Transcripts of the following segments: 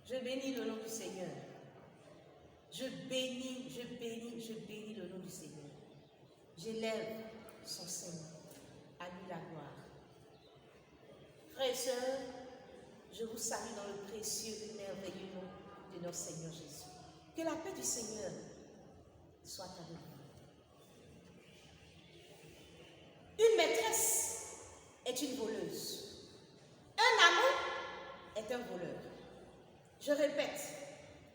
Je bénis le nom du Seigneur. Je bénis le nom du Seigneur. J'élève son Seigneur. À lui la gloire. Frères et sœurs, je vous salue dans le précieux et merveilleux nom de notre Seigneur Jésus. Que la paix du Seigneur soit avec vous. Une maîtresse est une voleuse. Un amant est un voleur. Je répète,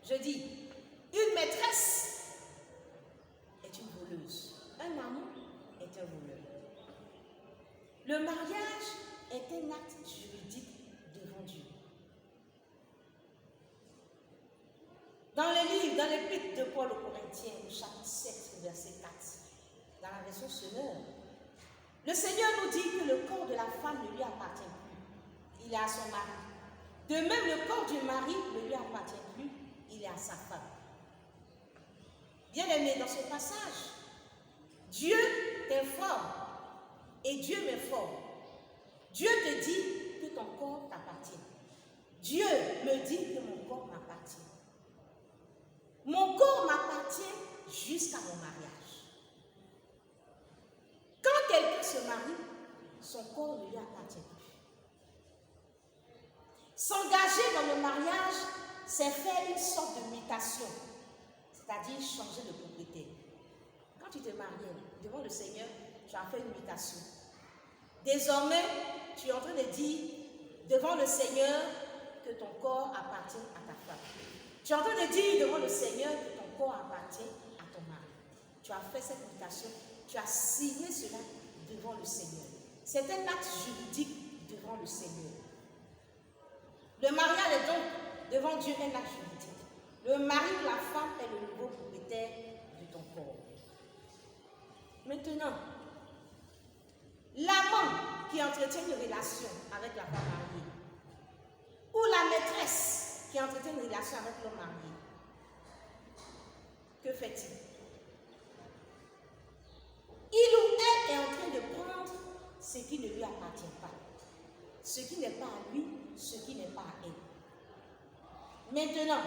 je dis, une maîtresse est une voleuse. Un amant est un voleur. Le mariage est un acte juridique devant Dieu. Dans l'épître de Paul aux Corinthiens, au chapitre 7, verset 4, dans la version Sonneur, le Seigneur nous dit que le corps de la femme ne lui appartient plus. Il est à son mari. De même, le corps du mari ne lui appartient plus. Il est à sa femme. Bien-aimé, dans ce passage, Dieu t'informe et Dieu m'informe. Dieu te dit que ton corps t'appartient. Dieu me dit que mon corps m'appartient. Mon corps m'appartient jusqu'à mon mariage. Quand quelqu'un se marie, son corps ne lui appartient plus. S'engager dans le mariage, c'est faire une sorte de mutation, c'est-à-dire changer de propriétaire. Quand tu te maries devant le Seigneur, tu as fait une mutation. Désormais, tu es en train de dire devant le Seigneur que ton corps appartient à ta femme. Tu es en train de dire devant le Seigneur que ton corps appartient à ton mari. Tu as fait cette mutation, tu as signé cela devant le Seigneur. C'est un acte juridique devant le Seigneur. Le mariage est donc devant Dieu un acte juridique. Le mari ou la femme est le nouveau propriétaire de ton corps. Maintenant, l'amant qui entretient une relation avec la femme mariée, ou la maîtresse qui entretient une relation avec l'homme marié, que fait-il? Il ou elle est en train de prendre ce qui ne lui appartient pas, ce qui n'est pas à lui, ce qui n'est pas à elle. Maintenant,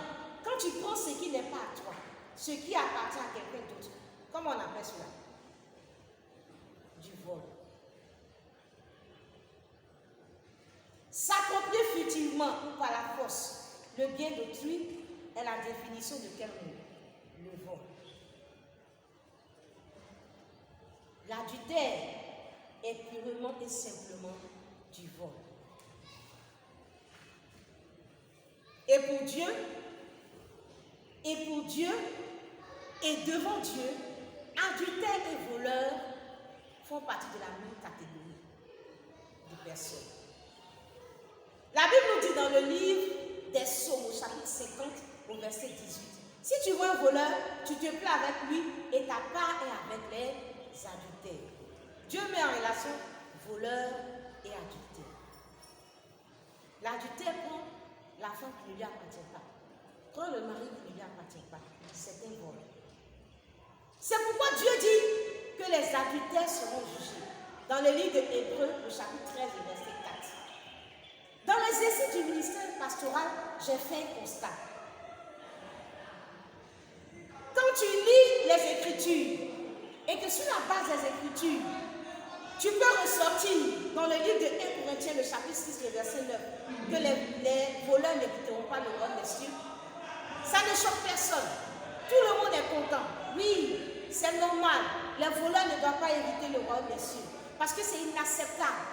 quand tu prends ce qui n'est pas à toi, ce qui appartient à quelqu'un d'autre, comment on appelle cela? Du vol. S'approprier furtivement ou par la force le bien d'autrui est la définition de quel mot? Le vol. L'adultère est purement et simplement du vol. Et pour Dieu, et devant Dieu, adultère et voleur font partie de la même catégorie de personnes. La Bible nous dit dans le livre des Psaumes, au chapitre 50, au verset 18, si tu vois un voleur, tu te plais avec lui et ta part est avec les adultères. Dieu met en relation voleur et adultère. L'adultère prend la femme qui ne lui appartient pas, prend le mari qui ne lui appartient pas. C'est un vol. C'est pourquoi Dieu dit que les adultères seront jugés. Dans le livre de Hébreux, au chapitre 13, verset 4. Dans l'exercice du ministère pastoral, j'ai fait un constat. Quand tu lis les Écritures et que sur la base des Écritures, tu peux ressortir dans le livre de 1 Corinthiens, le chapitre 6, le verset 9, que les voleurs n'hériteront pas le royaume des cieux, ça ne choque personne. Tout le monde est content. Oui, c'est normal. Les voleurs ne doivent pas hériter le royaume des cieux parce que c'est inacceptable.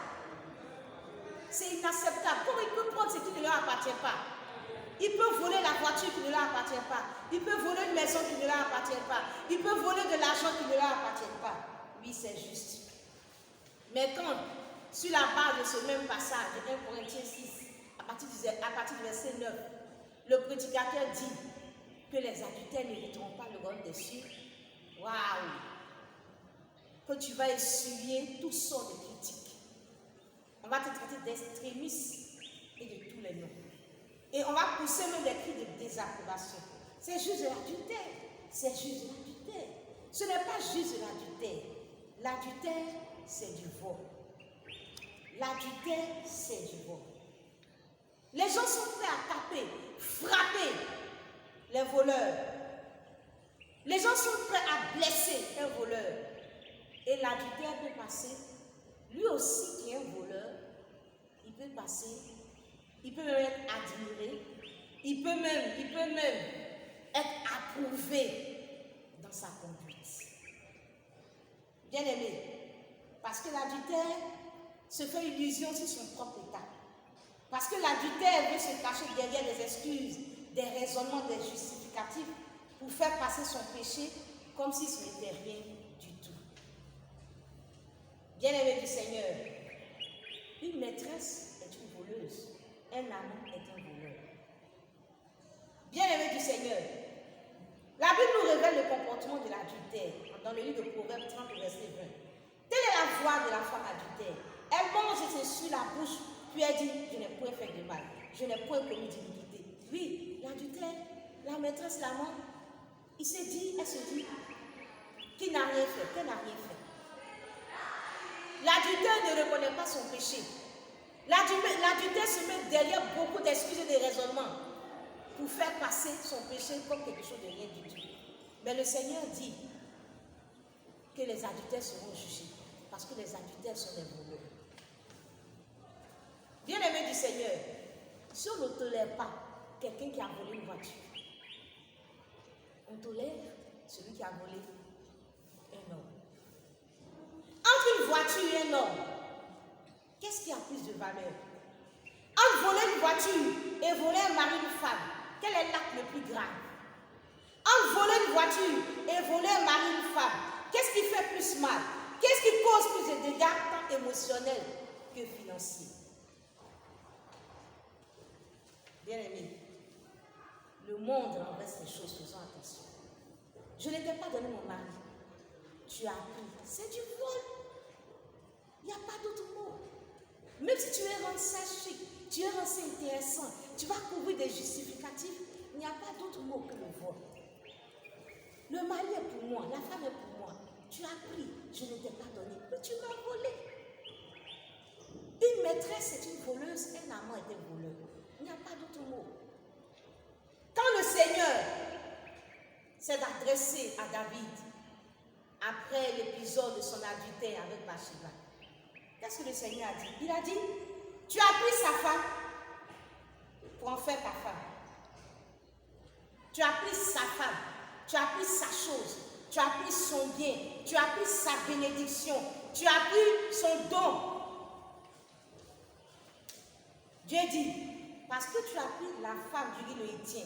C'est inacceptable. Comment ils peuvent prendre ce qui ne leur appartient pas? Ils peuvent voler la voiture qui ne leur appartient pas. Ils peuvent voler une maison qui ne leur appartient pas. Ils peuvent voler de l'argent qui ne leur appartient pas. Oui, c'est juste. Mais quand, sur la base de ce même passage de 1 Corinthiens 6, à partir du verset 9, le prédicateur dit que les adultères n'hériteront pas le royaume des cieux, waouh! Que tu vas essuyer toutes sortes de critiques. On va te traiter d'extrémiste et de tous les noms. Et on va pousser même des cris de désapprobation. C'est juste de l'adultère. C'est juste de l'adultère. Ce n'est pas juste de l'adultère. L'adultère, c'est du vol. L'adultère, c'est du vol. Les gens sont prêts à taper, frapper voleurs. Les gens sont prêts à blesser un voleur. Et l'adultère peut passer. Lui aussi qui est un voleur, il peut passer. Il peut même être admiré. Il peut même être approuvé dans sa conduite. Bien aimé, parce que l'adultère se fait illusion sur son propre état. Parce que l'adultère veut se cacher derrière des excuses, des raisonnements, des justificatifs pour faire passer son péché comme si ce n'était rien du tout. Bien-aimé du Seigneur, une maîtresse est une voleuse, un amant est un voleur. Bien-aimé du Seigneur, la Bible nous révèle le comportement de l'adultère dans le livre de Proverbes 30, verset 20. Telle est la voie de la femme adultère. Elle mange et se suit la bouche, puis elle dit, je n'ai point fait de mal, je n'ai point commis d'iniquité. Oui, l'adultère, la maîtresse, l'amant, elle se dit, qu'il n'a rien fait, qu'elle n'a rien fait. L'adultère ne reconnaît pas son péché. L'adultère se met derrière beaucoup d'excuses et de raisonnements pour faire passer son péché comme quelque chose de rien du tout. Mais le Seigneur dit que les adultères seront jugés parce que les adultères sont des voleurs. Bien-aimé du Seigneur, si on ne tolère pas quelqu'un qui a volé une voiture, on tolère celui qui a volé un homme. Entre une voiture et un homme, qu'est-ce qui a plus de valeur? Entre voler une voiture et voler un mari, une femme, quel est l'acte le plus grave? Entre voler une voiture et voler un mari, une femme, qu'est-ce qui fait plus mal? Qu'est-ce qui cause plus de dégâts tant émotionnels que financiers? Bien-aimé, le monde renverse les choses, faisons attention. Je ne t'ai pas donné mon mari. Tu as pris. C'est du vol. Il n'y a pas d'autre mot. Même si tu es rendu chic, tu es rendu intéressant, tu vas couvrir des justificatifs, il n'y a pas d'autre mot que le vol. Le mari est pour moi, la femme est pour moi. Tu as pris, je ne t'ai pas donné, mais tu m'as volé. Une maîtresse est une voleuse, un amant est un voleur. Il n'y a pas d'autre mot. Quand le Seigneur s'est adressé à David après l'épisode de son adultère avec Bathsheba, qu'est-ce que le Seigneur a dit? Il a dit, tu as pris sa femme pour en faire ta femme. Tu as pris sa femme, tu as pris sa chose, tu as pris son bien, tu as pris sa bénédiction, tu as pris son don. Dieu dit, parce que tu as pris la femme du le Héthien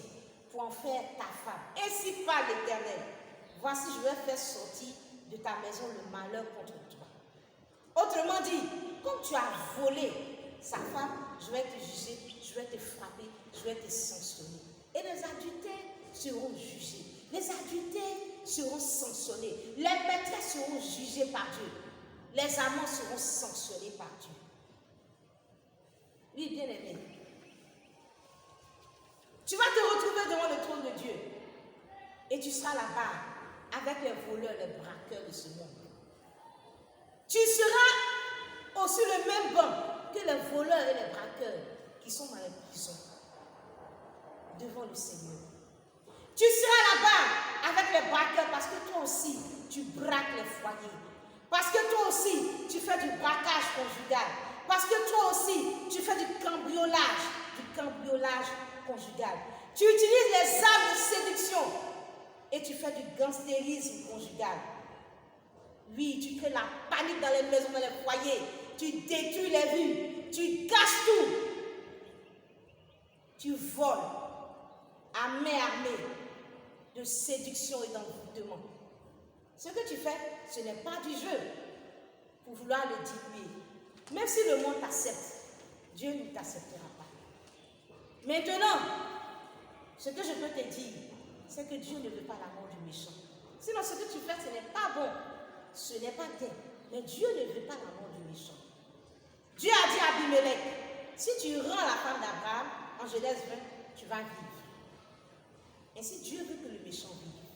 pour en faire ta femme. Ainsi parle l'Éternel. Voici, je vais faire sortir de ta maison le malheur contre toi. Autrement dit, comme tu as volé sa femme, je vais te juger, je vais te frapper, je vais te sanctionner. Et les adultères seront jugés. Les adultères seront sanctionnés. Les maîtresses seront jugées par Dieu. Les amants seront sanctionnés par Dieu. Oui, bien aimé. Tu vas te retrouver devant le trône de Dieu. Et tu seras là-bas avec les voleurs, les braqueurs de ce monde. Tu seras aussi le même banc que les voleurs et les braqueurs qui sont dans les prisons devant le Seigneur. Tu seras là-bas avec les braqueurs parce que toi aussi, tu braques les foyers. Parce que toi aussi, tu fais du braquage conjugal. Parce que toi aussi, tu fais du cambriolage conjugal. Tu utilises les armes de séduction et tu fais du gangstérisme conjugal. Oui, tu crées la panique dans les maisons, dans les foyers. Tu détruis les rues. Tu gâches tout. Tu voles à main armée de séduction et d'envoûtement. Ce que tu fais, ce n'est pas du jeu pour vouloir le diluer. Même si le monde t'accepte, Dieu ne t'acceptera pas. Maintenant, ce que je peux te dire, c'est que Dieu ne veut pas la mort du méchant. Sinon, ce que tu fais, ce n'est pas bon. Ce n'est pas bien. Mais Dieu ne veut pas la mort du méchant. Dieu a dit à Abimelech, si tu rends la femme d'Abraham, en Genèse 20, tu vas vivre. Et si Dieu veut que le méchant vive,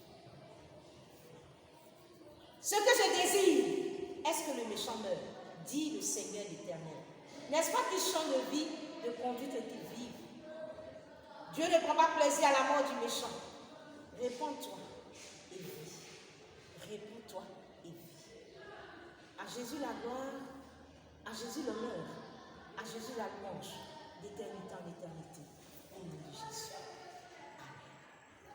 ce que je désire, est-ce que le méchant meurt? Dit le Seigneur l'Éternel. N'est-ce pas qu'il change de vie, de conduite et qu'il vive? Dieu ne prend pas plaisir à la mort du méchant. Répands-toi et vis. Répands-toi et vis. À Jésus la gloire, à Jésus l'honneur, à Jésus la louange.